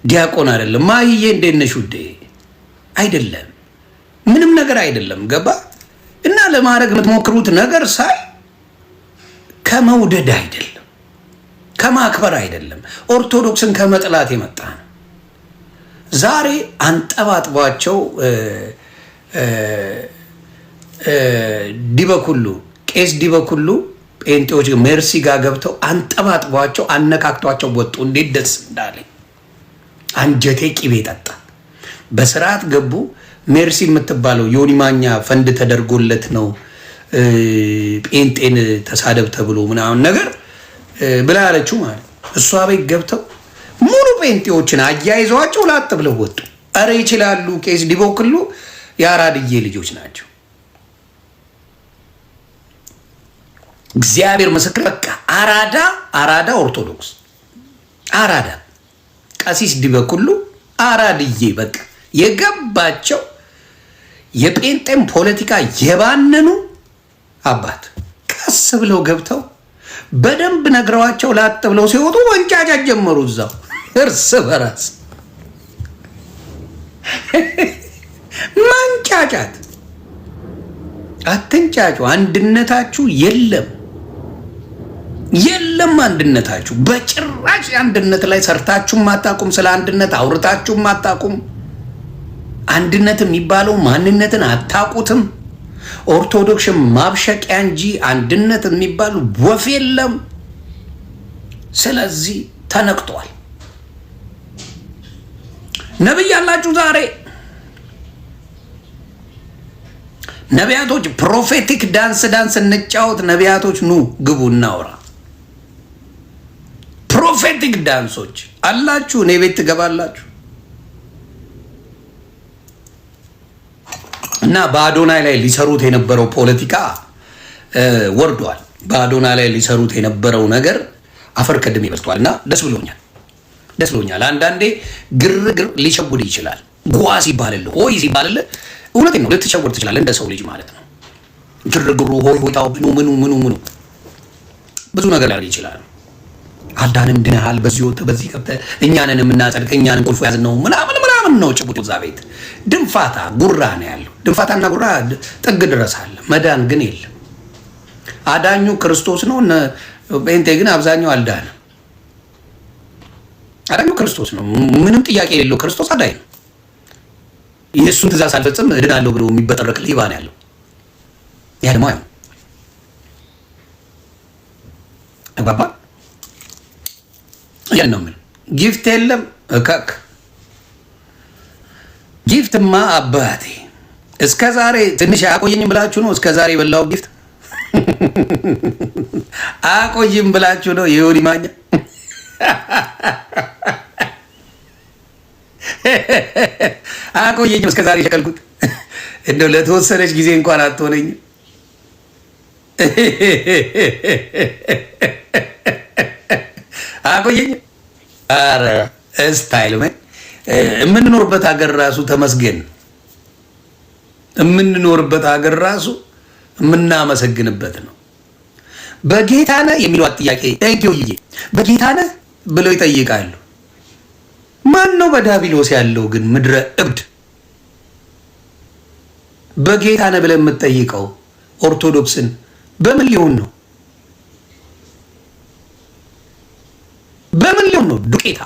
ዲያቆን አይደለም። ማይዬ እንዴት ነሽ ውዴ? አይደለም ምንም ነገር አይደለም። ገባ እና ለማድረግ የምትሞክሩት ነገር ሳይ ከመውደድ አይደለም፣ ከማክበር አይደለም፣ ኦርቶዶክስን ከመጥላት የመጣ ነው። ዛሬ አንጠባጥቧቸው ዲበኩሉ ቄስ ዲበኩሉ ጴንጤዎች ሜርሲ ጋር ገብተው አንጠባጥቧቸው አነካክቷቸው ወጡ። እንዴት ደስ እንዳለኝ አንጀቴ ቂቤ ጠጣ። በስርዓት ገቡ። ሜርሲ የምትባለው ዮኒ ማኛ ፈንድ ተደርጎለት ነው ጴንጤን ተሳደብ ተብሎ ምናምን ነገር ብላ ያለችው ማለት እሷ ቤት ገብተው ሙሉ ጴንጤዎችን አያይዘዋቸው ላጥ ብለው ወጡ። አረ ይችላሉ። ቄስ ዲበኩሉ የአራድዬ ልጆች ናቸው። እግዚአብሔር ምስክር። በቃ አራዳ ኦርቶዶክስ አራዳ ቀሲስ ዲበኩሉ አራድዬ በቃ የገባቸው የጴንጤም ፖለቲካ የባነኑ አባት ቀስ ብለው ገብተው በደንብ ነግረዋቸው ላጥ ብለው ሲወጡ መንጫጫት ጀመሩ። እዛው እርስ በራስ መንጫጫት። አትንጫጩ። አንድነታችሁ የለም አንድነታችሁ በጭራሽ። አንድነት ላይ ሰርታችሁም አታቁም። ስለ አንድነት አውርታችሁም አታቁም። አንድነት የሚባለው ማንነትን አታቁትም። ኦርቶዶክስን ማብሸቂያ እንጂ አንድነት የሚባሉ ወፍ የለም። ስለዚህ ተነቅቷል። ነብይ ያላችሁ ዛሬ ነቢያቶች ፕሮፌቲክ ዳንስ እንጫወት። ነቢያቶች ኑ ግቡ እናውራ። ፕሮፌቲክ ዳንሶች አላችሁ። እኔ ቤት ትገባላችሁ እና በአዶናይ ላይ ሊሰሩት የነበረው ፖለቲካ ወርዷል። በአዶናይ ላይ ሊሰሩት የነበረው ነገር አፈር ከድሜ በልቷል እና ደስ ብሎኛል። አንዳንዴ ግርግር ሊሸውድ ይችላል። ጓ ሲባልልህ ሆይ ሲባልልህ እውነቴን ነው ልትሸወድ ትችላለህ። እንደ ሰው ልጅ ማለት ነው። ግርግሩ ሆይ ሆይታው ምኑ ብዙ ነገር ሊያደርግ ይችላል። አዳንም ድነሃል፣ በዚህ ወጥ በዚህ ቀብተ እኛንን የምናጸድቅ እኛንን ቁልፉ ያዝነው ምናምን ነው ጭቡጥ። እዛ ቤት ድንፋታ ጉራ ነው ያለው። ድንፋታና ጉራ ጥግ ድረስ አለ። መዳን ግን የለም። አዳኙ ክርስቶስ ነው። ጴንጤ ግን አብዛኛው አልዳነ። አዳኙ ክርስቶስ ነው። ምንም ጥያቄ የሌለው ክርስቶስ አዳኝ ነው። የእሱን ትእዛዝ ሳልፈጽም እድናለሁ ብሎ የሚበጠረቅ ሌባ ነው ያለው። ያ ደግሞ አይሆን አባባ ያን ነው ምን ጊፍት የለም እካክ ጊፍትማ አባቴ እስከ ዛሬ ትንሽ አቆየኝም ብላችሁ ነው። እስከ ዛሬ የበላው ጊፍት አቆይም ብላችሁ ነው። የዮኒ ማኛ አቆየኝም እስከ ዛሬ ሸቀልኩት። እንደው ለተወሰነች ጊዜ እንኳን አትሆነኝም። አቆየኝም። ኧረ ስታይል የምንኖርበት ሀገር ራሱ ተመስገን። የምንኖርበት ሀገር ራሱ የምናመሰግንበት ነው። በጌታ ነህ የሚሏት ጥያቄ ቴንኪውዬ በጌታ ነህ ብለው ይጠይቃሉ። ማን ነው በዳቢሎስ ያለው ግን? ምድረ እብድ በጌታ ነህ ብለህ የምትጠይቀው ኦርቶዶክስን በምን ሊሆን ነው? በምን ሊሆን ነው? ዱቄታ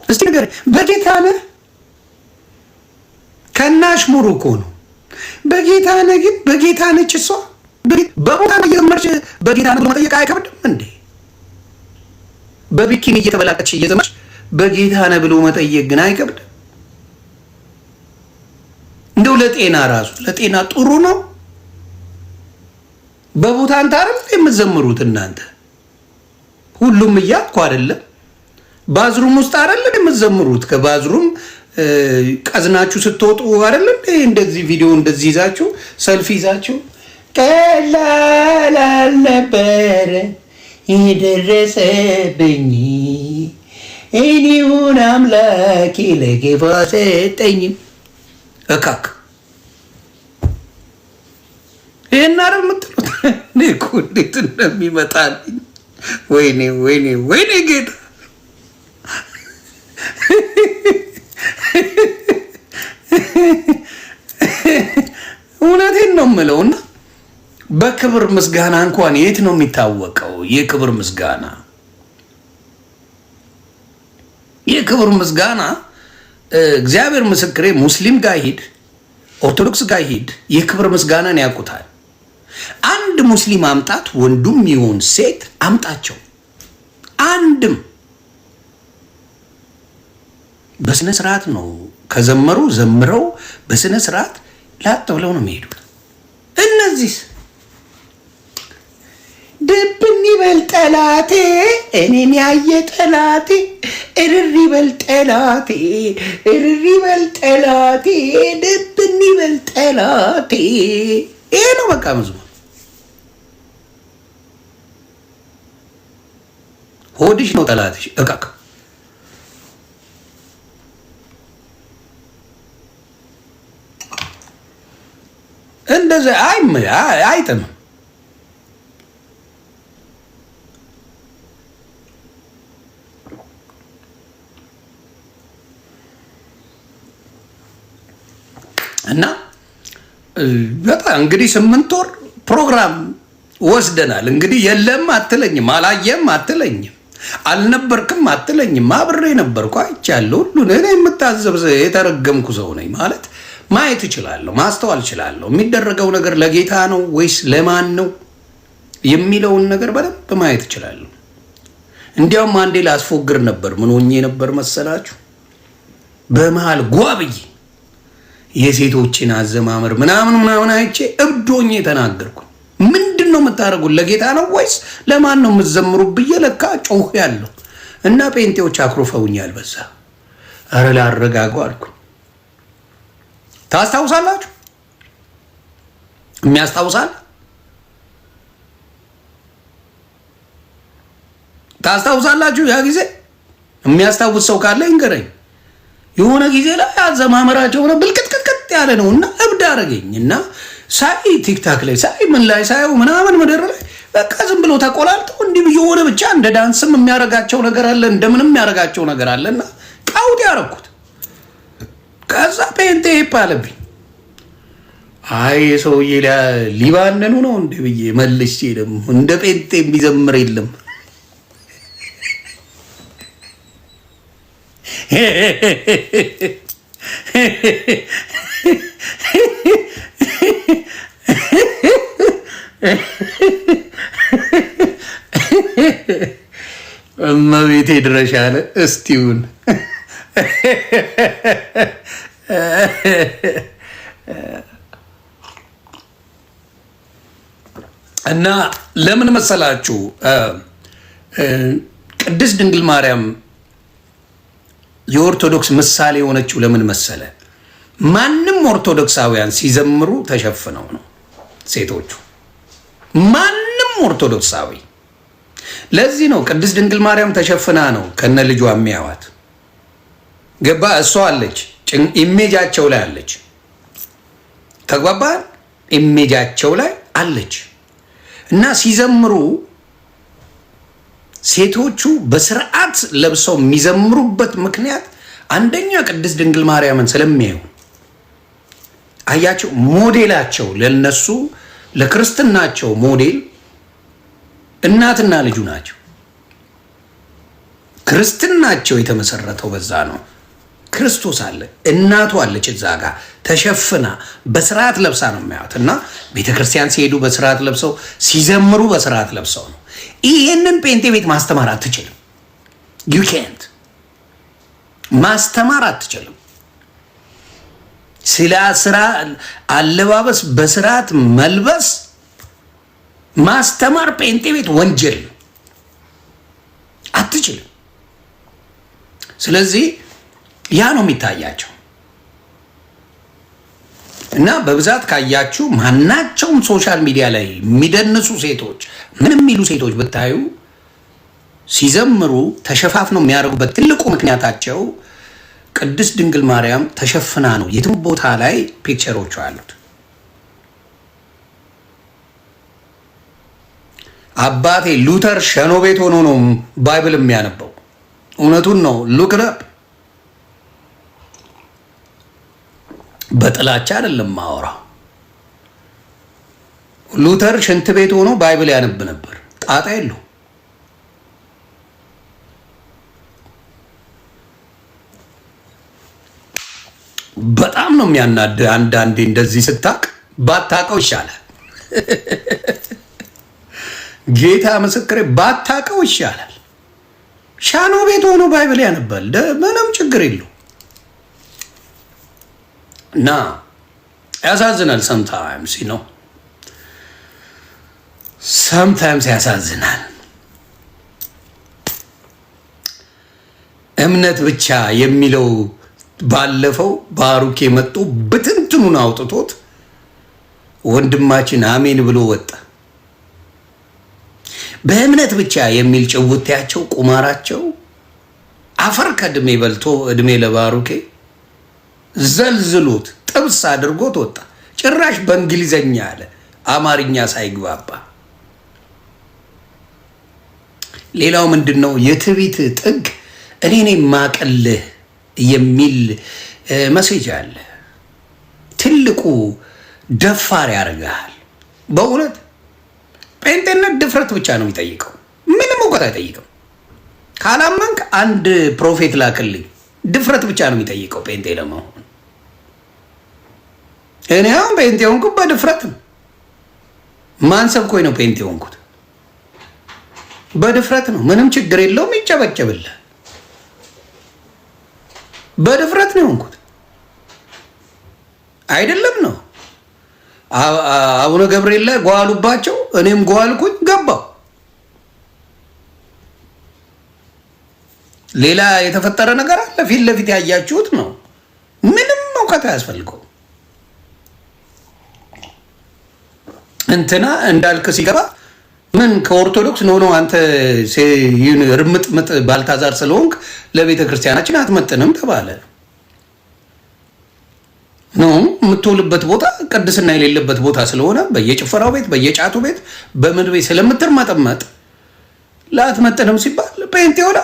እስቲ ነገር በጌታ ነህ ከናሽ ሙሩ እኮ ነው። በጌታ ነህ ግን በጌታ ነች እሷ በቦታ ነው እየዘመረች በጌታ ነህ ብሎ መጠየቅ አይከብድም እንዴ? በቢኪኒ እየተበላቀች እየዘመረች በጌታ ነህ ብሎ መጠየቅ ግን አይከብድም? እንደው ለጤና ራሱ ለጤና ጥሩ ነው። በቦታ አንተ አይደል የምትዘምሩት እናንተ ሁሉም እያልኩ አይደለም። ባዝሩም ውስጥ አይደለም የምትዘምሩት። ከባዝሩም ቀዝናችሁ ስትወጡ አይደለም እንደዚህ ቪዲዮ እንደዚህ ይዛችሁ ሰልፊ ይዛችሁ ቀላል አልነበረ የደረሰብኝ እኔውን አምላኬ ለጌፋ ሰጠኝ እካክ ይህን አይደል የምትሉት? እኔ እኮ እንዴት እንደሚመጣልኝ ወይኔ ጌታ ምለውና በክብር ምስጋና እንኳን የት ነው የሚታወቀው? የክብር ምስጋና እግዚአብሔር ምስክሬ፣ ሙስሊም ጋር ሂድ፣ ኦርቶዶክስ ጋር ሂድ፣ የክብር ምስጋናን ያውቁታል። አንድ ሙስሊም አምጣት፣ ወንዱም ይሁን ሴት አምጣቸው፣ አንድም በስነ ስርዓት ነው ከዘመሩ ዘምረው በስነ ስርዓት ላጥ ብለው ነው የሚሄዱት። እነዚህ ድብን ይበል ጠላቴ፣ እኔን ያየ ጠላቴ፣ እርር ይበል ጠላቴ፣ እርር ይበል ጠላቴ፣ ድብን ይበል ጠላቴ። ይሄ ነው በቃ መዝሙር። ሆድሽ ነው ጠላትሽ። እቃቅ እንደዚህ አይጥም። እና በጣም እንግዲህ 8 ወር ፕሮግራም ወስደናል። እንግዲህ የለም አትለኝም፣ አላየም አትለኝም፣ አልነበርክም አትለኝም። አብሬ ነበርኩ፣ አይቻለሁ ሁሉን። እኔ የምታዘብ የተረገምኩ ሰው ነኝ ማለት ማየት እችላለሁ፣ ማስተዋል እችላለሁ። የሚደረገው ነገር ለጌታ ነው ወይስ ለማን ነው የሚለውን ነገር በደንብ ማየት እችላለሁ። እንዲያውም አንዴ ላስፎግር ነበር። ምን ሆኜ ነበር መሰላችሁ? በመሃል ጓብዬ የሴቶችን አዘማመር ምናምን አይቼ እብዶኜ ተናገርኩ። ምንድን ነው የምታደርጉት? ለጌታ ነው ወይስ ለማን ነው የምትዘምሩ ብዬ ለካ ጮህ ያለሁ እና ጴንጤዎች አክሮፈውኛል። በዛ አረ ላረጋጉ አልኩ። ታስታውሳላችሁ? የሚያስታውሳል? ታስታውሳላችሁ? ያ ጊዜ የሚያስታውስ ሰው ካለ ይንገረኝ። የሆነ ጊዜ ላይ አዘማመራቸው ሆነ ብልቅጥቅጥ ያለ ነው እና እብድ አደረገኝ እና ሳይ ቲክታክ ላይ ሳይ ምን ላይ ሳየው ምናምን ምድር ላይ በቃ ዝም ብሎ ተቆላልተው እንዲህ ብዬ ሆነ። ብቻ እንደ ዳንስም የሚያረጋቸው ነገር አለ፣ እንደምንም የሚያረጋቸው ነገር አለና ቀውጥ ያረኩት። ከዛ ጴንጤ ይባልብኝ። አይ ሰውዬ ሊባነኑ ነው እንደ ብዬ መልሼ ደግሞ እንደ ጴንጤ የሚዘምር የለም እመቤቴ ድረሽ አለ እስቲውን እና ለምን መሰላችሁ ቅድስት ድንግል ማርያም የኦርቶዶክስ ምሳሌ የሆነችው? ለምን መሰለ? ማንም ኦርቶዶክሳውያን ሲዘምሩ ተሸፍነው ነው ሴቶቹ፣ ማንም ኦርቶዶክሳዊ። ለዚህ ነው ቅድስት ድንግል ማርያም ተሸፍና ነው ከነ ልጇ የሚያዋት። ገባ? እሷ አለች፣ ኢሜጃቸው ላይ አለች። ተግባባን? ኢሜጃቸው ላይ አለች እና ሲዘምሩ ሴቶቹ በስርዓት ለብሰው የሚዘምሩበት ምክንያት አንደኛ ቅድስት ድንግል ማርያምን ስለሚያዩ። አያቸው፣ ሞዴላቸው ለነሱ ለክርስትናቸው ሞዴል እናትና ልጁ ናቸው። ክርስትናቸው የተመሰረተው በዛ ነው። ክርስቶስ አለ፣ እናቱ አለች እዛ ጋር ተሸፍና በስርዓት ለብሳ ነው የሚያዩት። እና ቤተክርስቲያን ሲሄዱ በስርዓት ለብሰው ሲዘምሩ በስርዓት ለብሰው ነው። ይህንን ጴንጤ ቤት ማስተማር አትችልም። ዩ ካንት ማስተማር አትችልም። ስለ ስራ አለባበስ በስርዓት መልበስ ማስተማር ጴንጤ ቤት ወንጀል ነው፣ አትችልም። ስለዚህ ያ ነው የሚታያቸው። እና በብዛት ካያችሁ ማናቸውም ሶሻል ሚዲያ ላይ የሚደንሱ ሴቶች ምን የሚሉ ሴቶች ብታዩ ሲዘምሩ ተሸፋፍነው የሚያደርጉበት ትልቁ ምክንያታቸው ቅድስት ድንግል ማርያም ተሸፍና ነው። የትም ቦታ ላይ ፒክቸሮቹ አሉት። አባቴ ሉተር ሸኖ ቤት ሆኖ ነው ባይብል የሚያነበው። እውነቱን ነው። ሉክ አፕ። በጥላቻ አይደለም ማወራው። ሉተር ሽንት ቤት ሆኖ ባይብል ያነብ ነበር። ጣጣ የለው። በጣም ነው የሚያናድ። አንዳንዴ እንደዚህ ስታቅ ባታቀው ይሻላል። ጌታ ምስክሬ ባታቀው ይሻላል። ሻኖ ቤት ሆኖ ባይብል ያነባል። ምንም ችግር የለው እና ያሳዝናል። ሰምታይምስ ነው ሰምታይምስ ያሳዝናል። እምነት ብቻ የሚለው ባለፈው ባሩኬ መጥቶ ብትንትኑን አውጥቶት ወንድማችን አሜን ብሎ ወጣ። በእምነት ብቻ የሚል ጭውታቸው ቁማራቸው አፈር ከድሜ በልቶ እድሜ ለባሩኬ ዘልዝሎት ጥብስ አድርጎት ወጣ። ጭራሽ በእንግሊዘኛ አለ አማርኛ ሳይግባባ። ሌላው ምንድነው የትዕቢት ጥግ እኔ ነኝ ማቀልህ የሚል መሴጅ አለ። ትልቁ ደፋር ያደርግሃል። በእውነት ጴንጤነት ድፍረት ብቻ ነው የሚጠይቀው፣ ምንም እውቀት አይጠይቅም። ካላመንክ አንድ ፕሮፌት ላክልኝ፣ ድፍረት ብቻ ነው የሚጠይቀው ጴንጤ ለመሆን። እኔ አሁን ጴንጤ ሆንኩት በድፍረት ነው። ማን ሰብኮኝ ነው ጴንጤ ሆንኩት? በድፍረት ነው። ምንም ችግር የለውም፣ ይጨበጨብልህ። በድፍረት ነው የሆንኩት አይደለም ነው። አቡነ ገብርኤል ላይ ጓሉባቸው፣ እኔም ጓልኩኝ፣ ገባው። ሌላ የተፈጠረ ነገር አለ? ፊት ለፊት ያያችሁት ነው። ምንም እውቀት አያስፈልገው። እንትና እንዳልክ ሲገባ ምን ከኦርቶዶክስ ነው አንተ እርምጥምጥ ባልታዛር ስለሆንክ ለቤተ ክርስቲያናችን አትመጥንም ተባለ። ነው የምትውልበት ቦታ ቅድስና የሌለበት ቦታ ስለሆነ በየጭፈራው ቤት በየጫቱ ቤት በምን ቤት ስለምትርመጠመጥ ላትመጥንም ሲባል ጴንጤ ሆነ።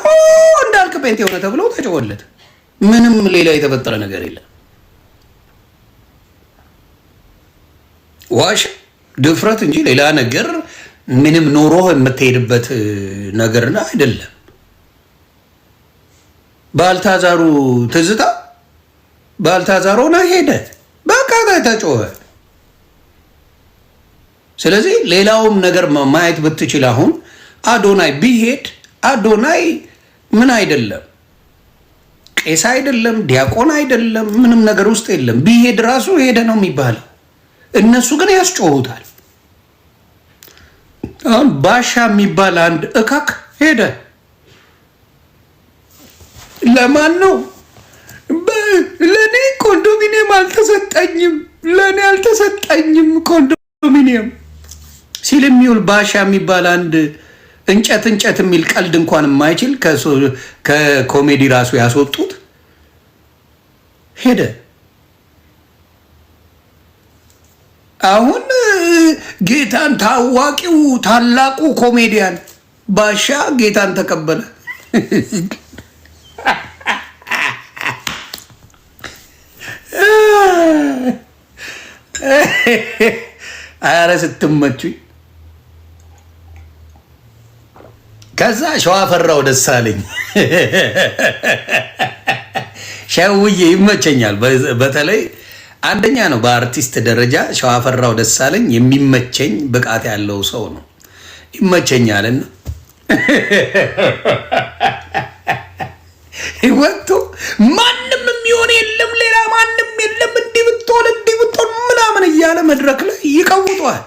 እንዳልክ ጴንጤ ሆነ ተብሎ ተጨወለት። ምንም ሌላ የተፈጠረ ነገር የለም። ዋሽ ድፍረት እንጂ ሌላ ነገር ምንም ኖሮ የምትሄድበት ነገር አይደለም። ባልታዛሩ ትዝታ ባልታዛር ሆነ ሄደ፣ በቃ ተጮኸ። ስለዚህ ሌላውም ነገር ማየት ብትችል አሁን አዶናይ ቢሄድ አዶናይ ምን አይደለም፣ ቄስ አይደለም፣ ዲያቆን አይደለም፣ ምንም ነገር ውስጥ የለም። ቢሄድ ራሱ ሄደ ነው የሚባለው። እነሱ ግን ያስጮሁታል። አሁን ባሻ የሚባል አንድ እካክ ሄደ። ለማን ነው? ለእኔ ኮንዶሚኒየም አልተሰጠኝም፣ ለእኔ አልተሰጠኝም ኮንዶሚኒየም ሲል የሚውል ባሻ የሚባል አንድ እንጨት የሚል ቀልድ እንኳን የማይችል ከኮሜዲ ራሱ ያስወጡት ሄደ። አሁን ጌታን ታዋቂው ታላቁ ኮሜዲያን ባሻ ጌታን ተቀበለ። አረ ስትመቹኝ። ከዛ ሸዋፈራው ደሳለኝ ሸውዬ ይመቸኛል። በተለይ አንደኛ ነው በአርቲስት ደረጃ ሸዋፈራው ደሳለኝ የሚመቸኝ ብቃት ያለው ሰው ነው። ይመቸኛልና ወጥቶ ማንም የሚሆን የለም ሌላ ማንም የለም እንዲህ ብትሆን ምናምን እያለ መድረክ ላይ ይቀውጧል።